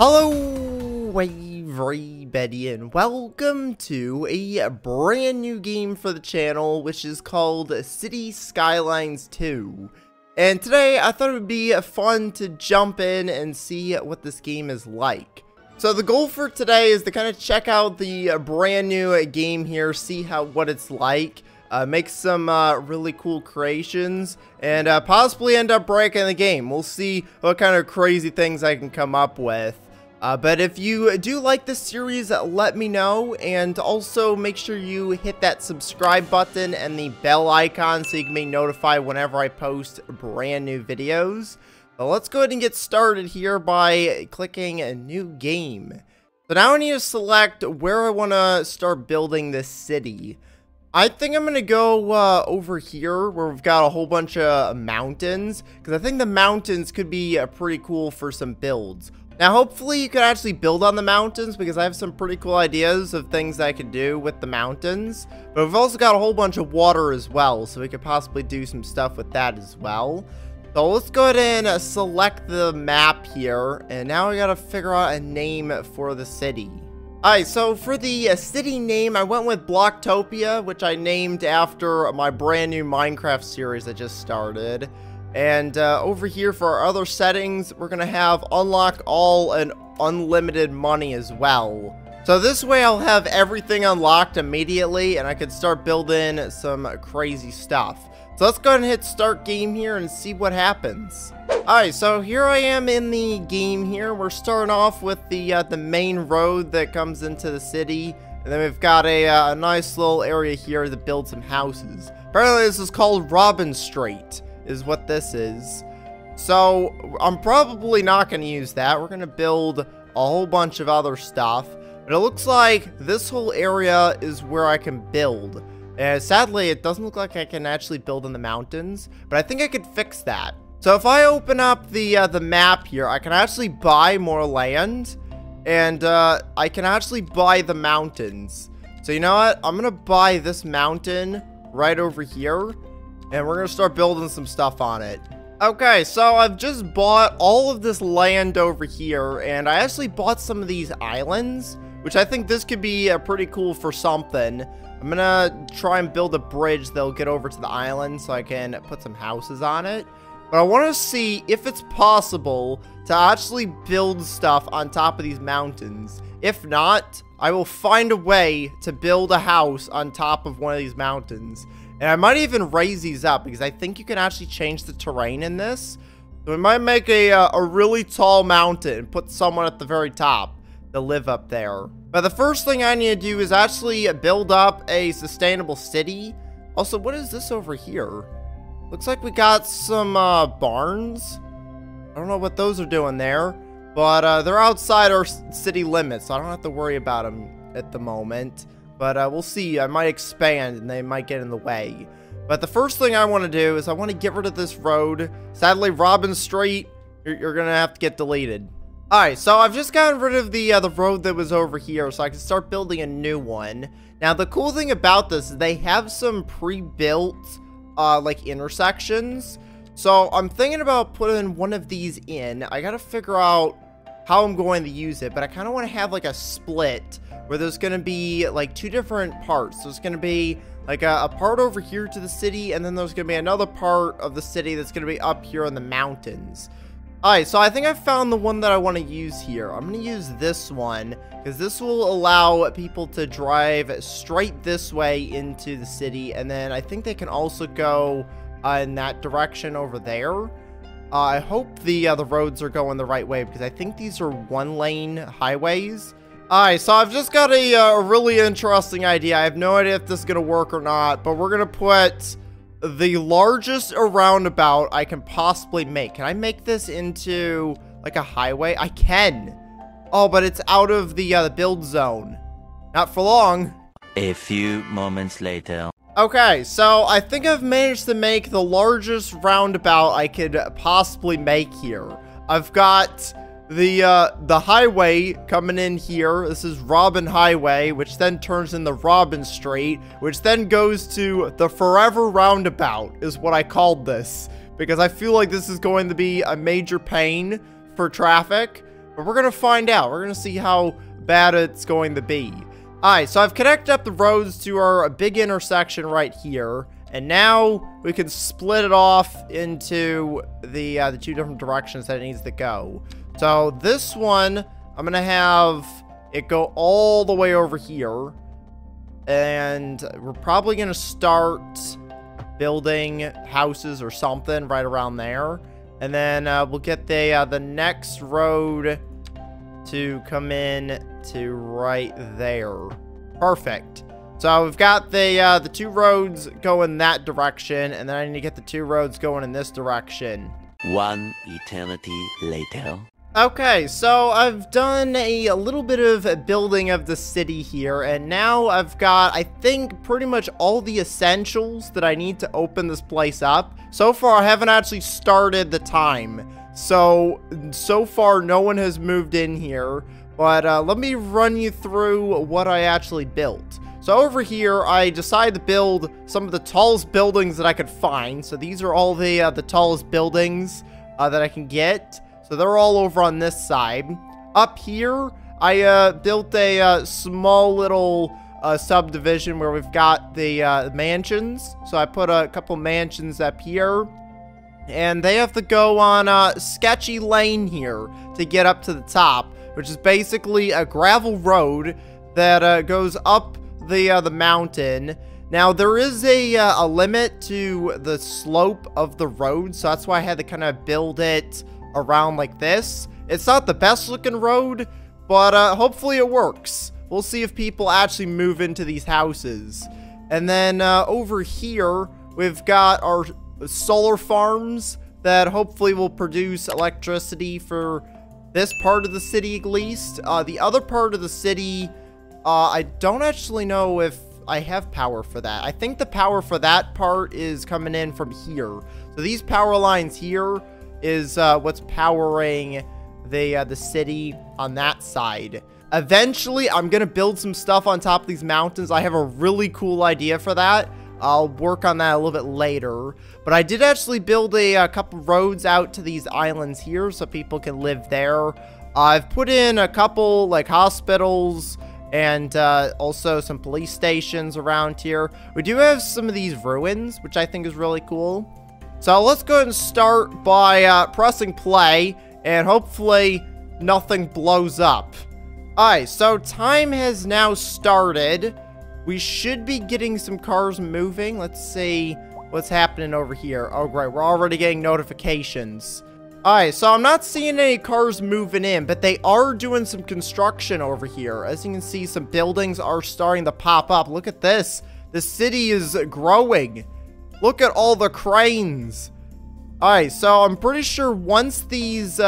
Hello everybody and welcome to a brand new game for the channel, which is called City Skylines 2. And today I thought it would be fun to jump in and see what this game is like. So the goal for today is to kind of check out the brand new game here, see what it's like. Make some really cool creations, and possibly end up breaking the game. We'll see what kind of crazy things I can come up with. But if you do like this series, let me know, and also make sure you hit that subscribe button and the bell icon so you can be notified whenever I post brand new videos. So let's go ahead and get started here by clicking a new game. So now I need to select where I want to start building this city. I think I'm going to go over here where we've got a whole bunch of mountains, because I think the mountains could be pretty cool for some builds. Now, hopefully you can actually build on the mountains, because I have some pretty cool ideas of things I could do with the mountains. But we've also got a whole bunch of water as well, so we could possibly do some stuff with that as well. So let's go ahead and select the map here, and now we got to figure out a name for the city. Alright, so for the city name, I went with Blocktopia, which I named after my brand new Minecraft series I just started. And over here for our other settings, we're going to have unlock all and unlimited money as well. So this way I'll have everything unlocked immediately and I can start building some crazy stuff. So let's go ahead and hit start game here and see what happens. Alright, so here I am in the game here. We're starting off with the main road that comes into the city. And then we've got a nice little area here to build some houses. Apparently this is called Robin Street, is what this is. So I'm probably not going to use that. We're going to build a whole bunch of other stuff. But it looks like this whole area is where I can build. And sadly, it doesn't look like I can actually build in the mountains, but I think I could fix that. So if I open up the map here, I can actually buy more land, and I can actually buy the mountains. So you know what? I'm going to buy this mountain right over here, and we're going to start building some stuff on it. Okay, so I've just bought all of this land over here, and I actually bought some of these islands, which I think this could be pretty cool for something. I'm gonna try and build a bridge that'll get over to the island so I can put some houses on it. But I want to see if it's possible to actually build stuff on top of these mountains. If not, I will find a way to build a house on top of one of these mountains. And I might even raise these up because I think you can actually change the terrain in this. So we might make a really tall mountain and put someone at the very top to live up there. But the first thing I need to do is actually build up a sustainable city. Also, what is this over here? Looks like we got some barns. I don't know what those are doing there, but they're outside our city limits, so I don't have to worry about them at the moment. But we'll see. I might expand and they might get in the way. But the first thing I want to do is I want to get rid of this road. Sadly, Robin Street, you're going to have to get deleted. Alright, so I've just gotten rid of the road that was over here, so I can start building a new one. Now, the cool thing about this is they have some pre-built, like, intersections. So, I'm thinking about putting one of these in. I gotta figure out how I'm going to use it, but I kind of want to have, like, a split, where there's gonna be, like, two different parts. There's gonna be, like, a part over here to the city, and then there's gonna be another part of the city that's gonna be up here in the mountains. Alright, so I think I found the one that I want to use here. I'm going to use this one, because this will allow people to drive straight this way into the city, and then I think they can also go in that direction over there. I hope the roads are going the right way, because I think these are one-lane highways. Alright, so I've just got a really interesting idea. I have no idea if this is going to work or not, but we're going to put the largest roundabout I can possibly make. Can I make this into like a highway? I can. Oh, but it's out of the build zone. Not for long. A few moments later. Okay, so I think I've managed to make the largest roundabout I could possibly make here. I've got the highway coming in here. This is Robin Highway, which then turns into Robin Street, which then goes to the Forever Roundabout, is what I called this, because I feel like this is going to be a major pain for traffic. But we're gonna find out. We're gonna see how bad it's going to be. Alright, so I've connected up the roads to our big intersection right here. And now we can split it off into the two different directions that it needs to go. So this one, I'm gonna have it go all the way over here. And we're probably gonna start building houses or something right around there. And then we'll get the next road to come in to right there. Perfect. So we've got the two roads going that direction, and then I need to get the two roads going in this direction. One eternity later. Okay, so I've done a little bit of building of the city here, and now I've got, I think, pretty much all the essentials that I need to open this place up. So far, I haven't actually started the time. So far, no one has moved in here, but let me run you through what I actually built. So over here, I decided to build some of the tallest buildings that I could find. So these are all the tallest buildings that I can get. So they're all over on this side. Up here, I built a small little subdivision where we've got the mansions. So I put a couple mansions up here. And they have to go on a sketchy lane here to get up to the top, which is basically a gravel road that goes up the mountain. Now, there is a limit to the slope of the road, so that's why I had to kind of build it around like this. It's not the best looking road, but hopefully it works. We'll see if people actually move into these houses. And then over here, we've got our solar farms that hopefully will produce electricity for this part of the city at least. The other part of the city, I don't actually know if I have power for that. I think the power for that part is coming in from here. So these power lines here is what's powering the city on that side. Eventually, I'm gonna build some stuff on top of these mountains. I have a really cool idea for that. I'll work on that a little bit later. But I did actually build a couple roads out to these islands here so people can live there. I've put in a couple like hospitals and also some police stations around here. We do have some of these ruins, which I think is really cool. So let's go ahead and start by pressing play, and hopefully nothing blows up. Alright, so time has now started. We should be getting some cars moving. Let's see what's happening over here. Oh, great. We're already getting notifications. Alright, so I'm not seeing any cars moving in, but they are doing some construction over here. As you can see, some buildings are starting to pop up. Look at this. The city is growing. Look at all the cranes. Alright, so I'm pretty sure once these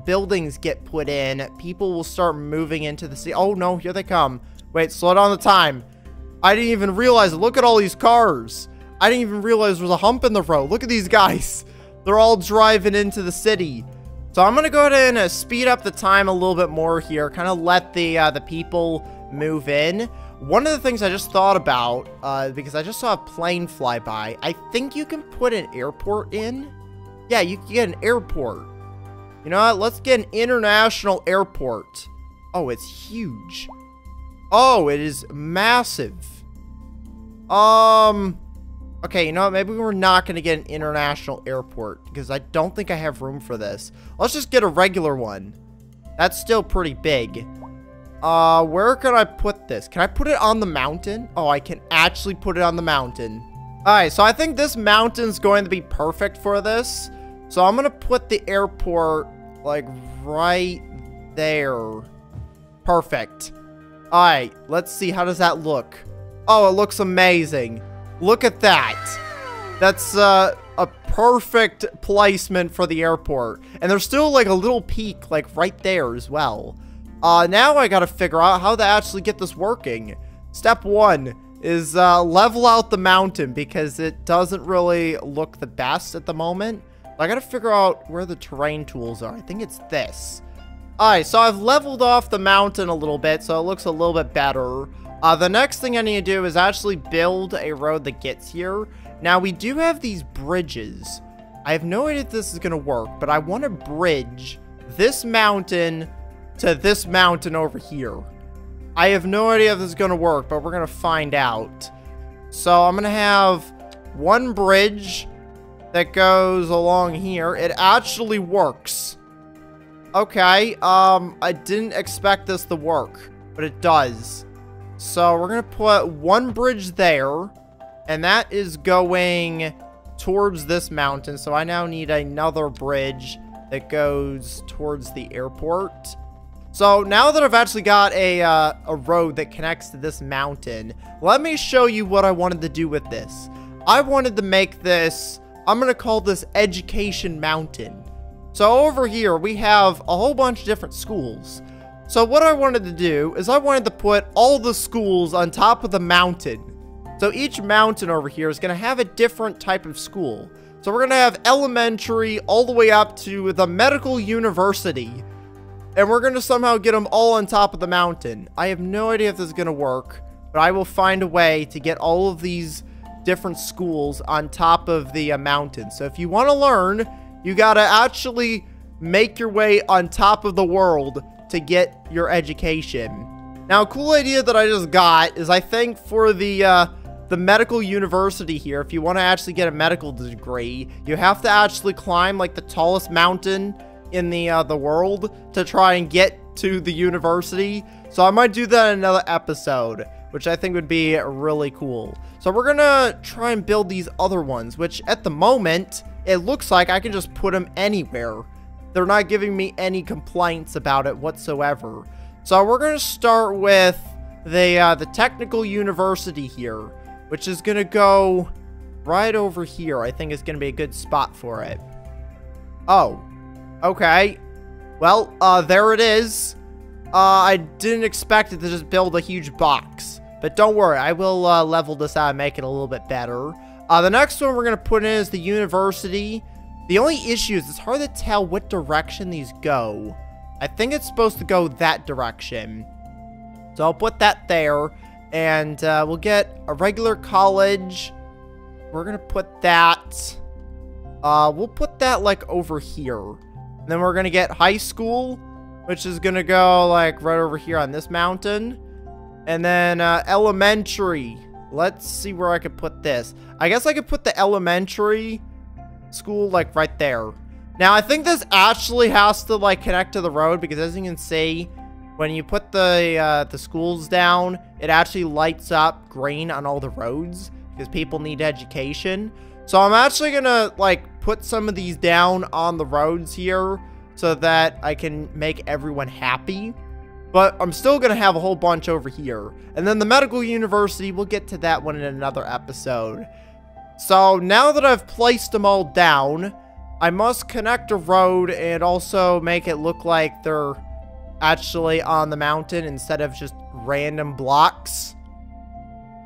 buildings get put in, people will start moving into the city. Oh, no, here they come. Wait, slow down the time. I didn't even realize it. Look at all these cars. I didn't even realize there was a hump in the road. Look at these guys. They're all driving into the city. So I'm going to go ahead and speed up the time a little bit more here. Kind of let the people move in. One of the things I just thought about, because I just saw a plane fly by, I think you can put an airport in. Yeah, you can get an airport. You know what? Let's get an international airport. Oh, it's huge. Oh, it is massive. Okay, you know what? Maybe we're not going to get an international airport because I don't think I have room for this. Let's just get a regular one. That's still pretty big. Where can I put this? Can I put it on the mountain? Oh, I can actually put it on the mountain. Alright, so I think this mountain's going to be perfect for this. So I'm going to put the airport, like, right there. Perfect. Alright, let's see. How does that look? Oh, it looks amazing. Look at that. That's a perfect placement for the airport. And there's still, like, a little peak, like, right there as well. Now I gotta figure out how to actually get this working. Step 1 is level out the mountain because it doesn't really look the best at the moment. I gotta figure out where the terrain tools are. I think it's this. Alright, so I've leveled off the mountain a little bit, so it looks a little bit better. The next thing I need to do is actually build a road that gets here. Now, we do have these bridges. I have no idea if this is gonna work, but I want to bridge this mountain to this mountain over here. I have no idea if this is going to work, but we're going to find out. So I'm going to have one bridge that goes along here. It actually works. Okay, I didn't expect this to work, but it does. So we're going to put one bridge there, and that is going towards this mountain. So I now need another bridge that goes towards the airport. So now that I've actually got a road that connects to this mountain, let me show you what I wanted to do with this. I wanted to make this, I'm going to call this Education Mountain. So over here, we have a whole bunch of different schools. So what I wanted to do is I wanted to put all the schools on top of the mountain. So each mountain over here is going to have a different type of school. So we're going to have elementary all the way up to the medical university. And we're going to somehow get them all on top of the mountain. I have no idea if this is going to work, but I will find a way to get all of these different schools on top of the mountain. So if you want to learn, you got to actually make your way on top of the world to get your education. Now, a cool idea that I just got is I think for the medical university here, if you want to actually get a medical degree, you have to actually climb like the tallest mountain in the world to try and get to the university. So I might do that in another episode, which I think would be really cool. So we're gonna try and build these other ones, which at the moment it looks like I can just put them anywhere. They're not giving me any complaints about it whatsoever. So we're gonna start with the technical university here, which is gonna go right over here. I think it's gonna be a good spot for it. Oh, okay. Well, there it is. I didn't expect it to just build a huge box, but don't worry, I will level this out and make it a little bit better. The next one we're gonna put in is the university. The only issue is it's hard to tell what direction these go. I think it's supposed to go that direction. So I'll put that there, and we'll get a regular college. We're gonna put that, we'll put that like over here. And then we're gonna get high school, which is gonna go like right over here on this mountain. And then elementary. Let's see where I could put this. I guess I could put the elementary school like right there. Now I think this actually has to like connect to the road, because as you can see, when you put the schools down, it actually lights up green on all the roads because people need education. So I'm actually gonna like put some of these down on the roads here so that I can make everyone happy. But I'm still gonna have a whole bunch over here. And then the medical university, we'll get to that one in another episode. So now that I've placed them all down, I must connect a road and also make it look like they're actually on the mountain instead of just random blocks.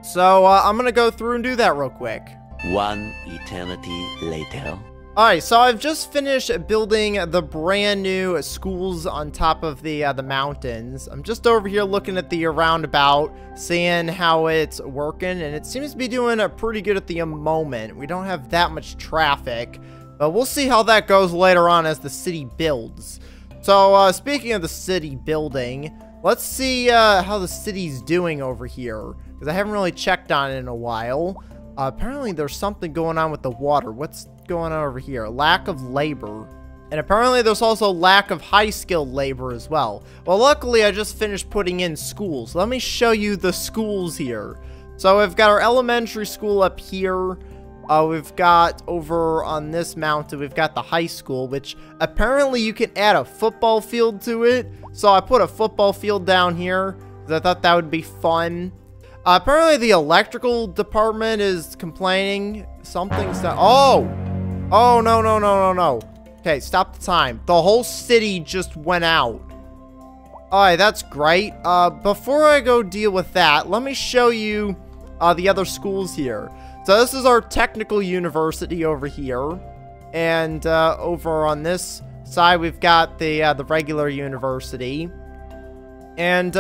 So I'm gonna go through and do that real quick. One eternity later. Alright, so I've just finished building the brand new schools on top of the mountains. I'm just over here looking at the roundabout, seeing how it's working, and it seems to be doing pretty good at the moment. We don't have that much traffic, but we'll see how that goes later on as the city builds. So, speaking of the city building, let's see how the city's doing over here, because I haven't really checked on it in a while. Apparently there's something going on with the water. What's going on over here? Lack of labor. And apparently there's also lack of high-skilled labor as well. Well, luckily I just finished putting in schools. Let me show you the schools here. So we've got our elementary school up here. We've got over on this mountain, we've got the high school, which apparently you can add a football field to it. So I put a football field down here because I thought that would be fun. Apparently the electrical department is complaining. Something's not. Oh, no. Okay, stop the time. The whole city just went out. Alright, that's great. Before I go deal with that, let me show you the other schools here. So this is our technical university over here. And over on this side, we've got the regular university. And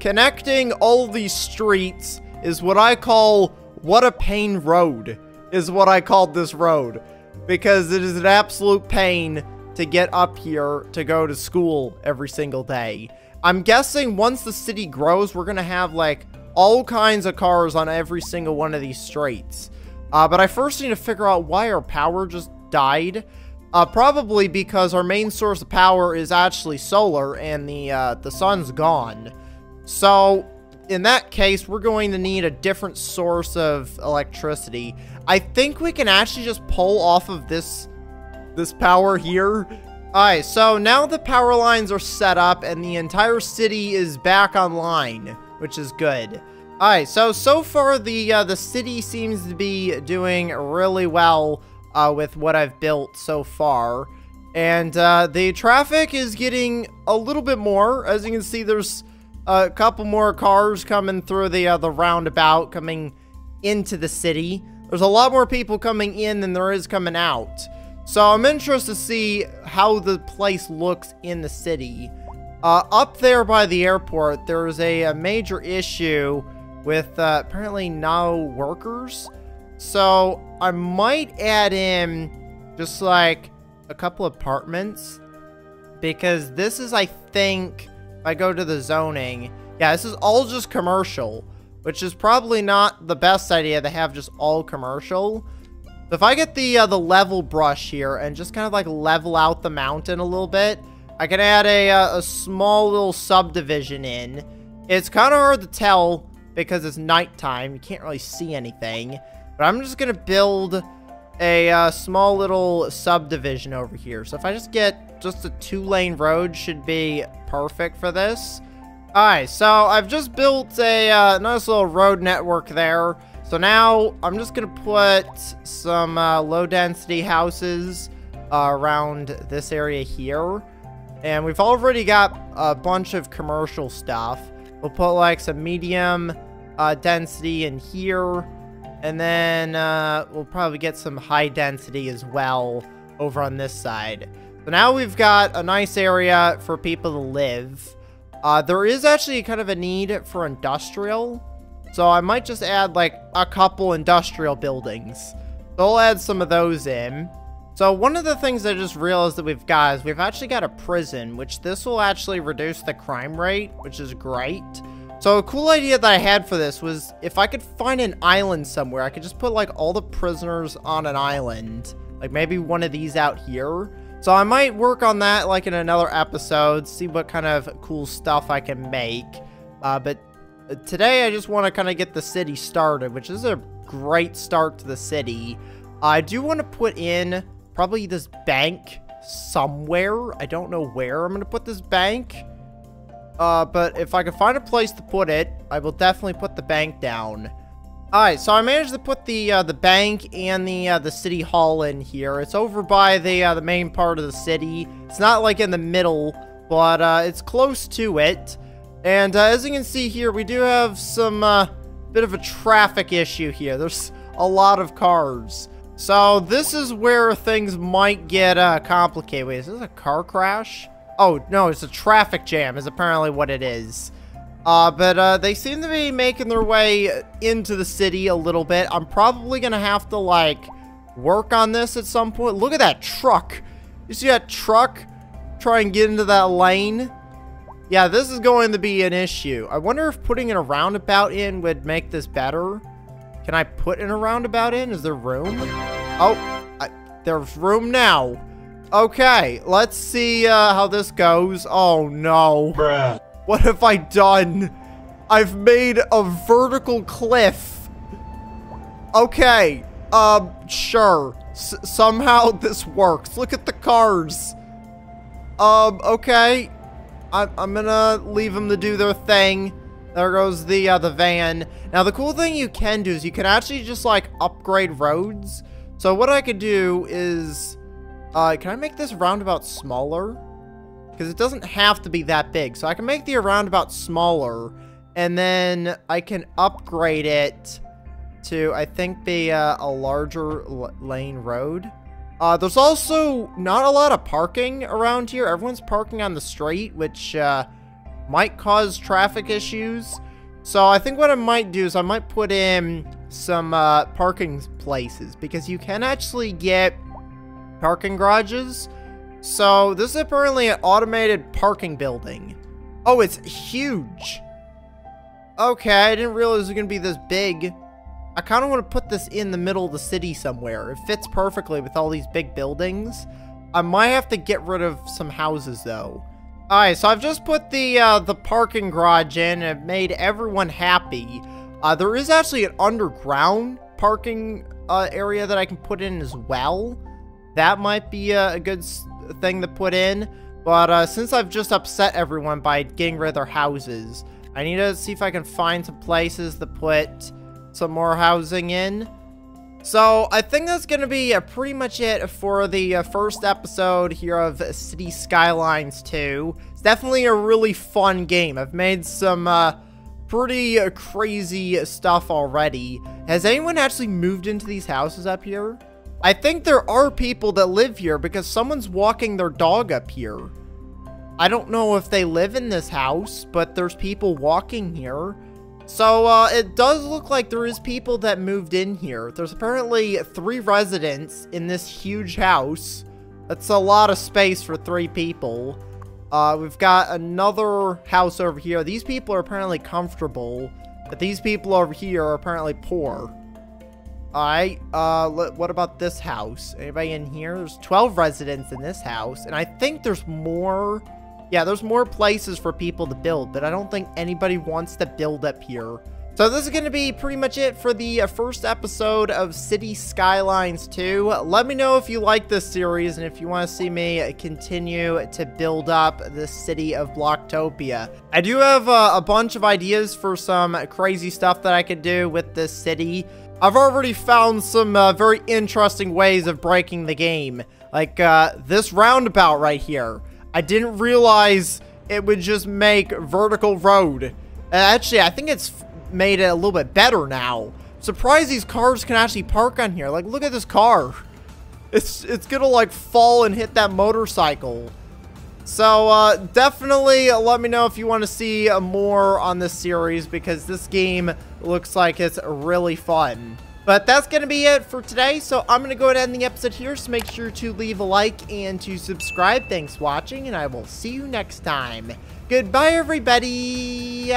connecting all these streets is what I call What a Pain Road, is what I called this road. Because it is an absolute pain to get up here to go to school every single day. I'm guessing once the city grows, we're gonna have like all kinds of cars on every single one of these streets. But I first need to figure out why our power just died. Probably because our main source of power is actually solar and the sun's gone. So in that case, we're going to need a different source of electricity. I think we can actually just pull off of this power here. Alright, so now the power lines are set up and the entire city is back online, which is good. Alright, so far the city seems to be doing really well with what I've built so far. And the traffic is getting a little bit more. As you can see, there's a couple more cars coming through the roundabout, coming into the city. There's a lot more people coming in than there is coming out. So I'm interested to see how the place looks in the city. Up there by the airport, there's a major issue with apparently no workers. So I might add in just like a couple apartments, because this is, I think, if I go to the zoning, yeah, this is all just commercial, which is probably not the best idea to have just all commercial. So if I get the level brush here and just kind of like level out the mountain a little bit, I can add a small little subdivision in. It's kind of hard to tell because it's nighttime. You can't really see anything. But I'm just going to build a small little subdivision over here. So if I just get just a 2-lane road, should be perfect for this. Alright, so I've just built a nice little road network there. So now I'm just going to put some low-density houses around this area here. And we've already got a bunch of commercial stuff. We'll put like some medium density in here. And then we'll probably get some high density as well over on this side. So now we've got a nice area for people to live. There is actually kind of a need for industrial. So I might just add like a couple industrial buildings. So I'll add some of those in. So one of the things I just realized that we've got is we've actually got a prison, which this will actually reduce the crime rate, which is great. So a cool idea that I had for this was if I could find an island somewhere, I could just put like all the prisoners on an island. Like maybe one of these out here. So I might work on that like in another episode, see what kind of cool stuff I can make. But today I just want to kind of get the city started, which is a great start to the city. I do want to put in probably this bank somewhere. I don't know where I'm going to put this bank. But if I can find a place to put it, I will definitely put the bank down. Alright, so I managed to put the bank and the city hall in here. It's over by the main part of the city. It's not like in the middle, but it's close to it. And as you can see here, we do have some bit of a traffic issue here. There's a lot of cars. So this is where things might get complicated. Wait, is this a car crash? Oh, no, it's a traffic jam is apparently what it is. But they seem to be making their way into the city a little bit. I'm probably going to have to, like, work on this at some point. Look at that truck. You see that truck? Try and get into that lane. Yeah, this is going to be an issue. I wonder if putting in a roundabout in would make this better. Can I put in a roundabout in? Is there room? Oh, there's room now. Okay, let's see how this goes. Oh, no. Bruh. What have I done? I've made a vertical cliff. Okay, sure. Somehow this works. Look at the cars. Okay. I'm gonna leave them to do their thing. There goes the van. Now, the cool thing you can do is you can actually just, like, upgrade roads. So what I could do is... can I make this roundabout smaller? Because it doesn't have to be that big. So I can make the roundabout smaller. And then I can upgrade it to, I think, be a larger lane road. There's also not a lot of parking around here. Everyone's parking on the street, which might cause traffic issues. So I think what I might do is I might put in some parking places. Because you can actually get parking garages So this is apparently an automated parking building. Oh, it's huge. Okay, I didn't realize it was going to be this big. I kind of want to put this in the middle of the city somewhere. It fits perfectly with all these big buildings. I might have to get rid of some houses, though. Alright, so I've just put the parking garage in and made everyone happy. There is actually an underground parking area that I can put in as well. That might be a good thing to put in. But since I've just upset everyone by getting rid of their houses, I need to see if I can find some places to put some more housing in. So I think that's going to be pretty much it for the first episode here of City Skylines 2. It's definitely a really fun game. I've made some pretty crazy stuff already. Has anyone actually moved into these houses up here? I think there are people that live here because someone's walking their dog up here. I don't know if they live in this house, but there's people walking here. So, it does look like there is people that moved in here. There's apparently 3 residents in this huge house. That's a lot of space for 3 people. We've got another house over here. These people are apparently comfortable, but these people over here are apparently poor. Alright, what about this house? Anybody in here? There's 12 residents in this house, and I think there's more. Yeah, there's more places for people to build, but I don't think anybody wants to build up here. So this is going to be pretty much it for the first episode of City Skylines 2. Let me know if you like this series and if you want to see me continue to build up the city of Blocktopia. I do have a bunch of ideas for some crazy stuff that I could do with this city. I've already found some very interesting ways of breaking the game. Like this roundabout right here. I didn't realize it would just make vertical road. Actually, I think it's made it a little bit better now. Surprised these cars can actually park on here. Like, look at this car. It's gonna, like, fall and hit that motorcycle. So, definitely let me know if you want to see more on this series, because this game looks like it's really fun. But that's going to be it for today, so I'm going to go ahead and end the episode here, so make sure to leave a like and to subscribe. Thanks for watching, and I will see you next time. Goodbye, everybody!